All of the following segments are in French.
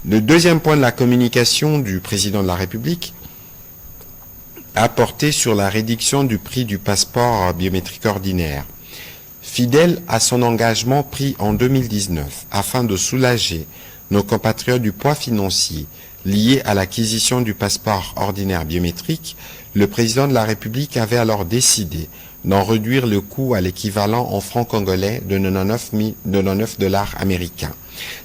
Le deuxième point de la communication du président de la République a porté sur la réduction du prix du passeport biométrique ordinaire. Fidèle à son engagement pris en 2019 afin de soulager nos compatriotes du poids financier lié à l'acquisition du passeport ordinaire biométrique, le président de la République avait alors décidé d'en réduire le coût à l'équivalent en francs congolais de 99 dollars américains.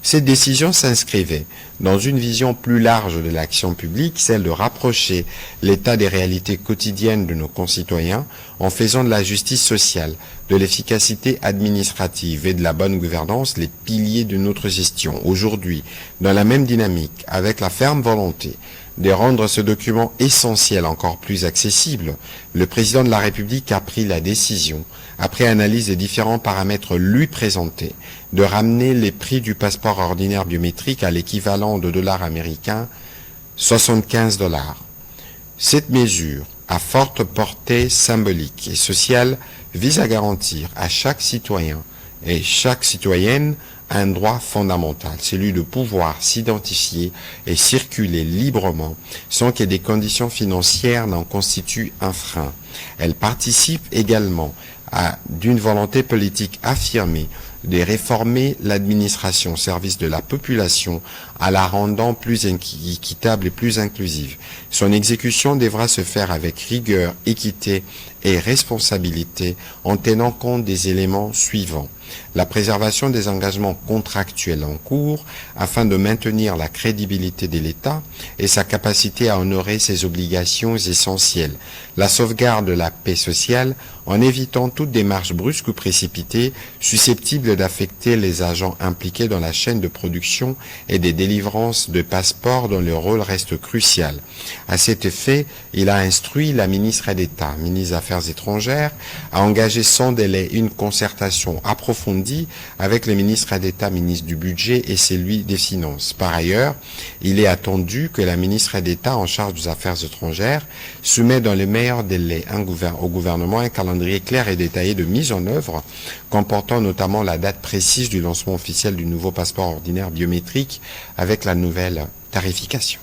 Cette décision s'inscrivait dans une vision plus large de l'action publique, celle de rapprocher l'état des réalités quotidiennes de nos concitoyens en faisant de la justice sociale, de l'efficacité administrative et de la bonne gouvernance les piliers de notre gestion. Aujourd'hui, dans la même dynamique, avec la ferme volonté de rendre ce document essentiel encore plus accessible, le président de la République a pris la décision, après analyse des différents paramètres lui présentés, de ramener les prix du passeport ordinaire biométrique à l'équivalent de dollars américains, 75 dollars. Cette mesure, à forte portée symbolique et sociale, vise à garantir à chaque citoyen et chaque citoyenne un droit fondamental, celui de pouvoir s'identifier et circuler librement sans que des conditions financières n'en constituent un frein. Elle participe également d'une volonté politique affirmée de réformer l'administration au service de la population en la rendant plus équitable et plus inclusive. Son exécution devra se faire avec rigueur, équité et responsabilité en tenant compte des éléments suivants. La préservation des engagements contractuels en cours afin de maintenir la crédibilité de l'État et sa capacité à honorer ses obligations essentielles. La sauvegarde de la paix sociale en évitant toute démarche brusque ou précipitée susceptible d'affecter les agents impliqués dans la chaîne de production et des délivrances de passeports dont le rôle reste crucial. À cet effet, il a instruit la ministre d'État, ministre des Affaires étrangères, à engager sans délai une concertation approfondie avec le ministre d'État, ministre du Budget et celui des Finances. Par ailleurs, il est attendu que la ministre d'État en charge des Affaires étrangères soumette dans les meilleurs délais au gouvernement un calendrier clair et détaillé de mise en œuvre, comportant notamment la date précise du lancement officiel du nouveau passeport ordinaire biométrique avec la nouvelle tarification.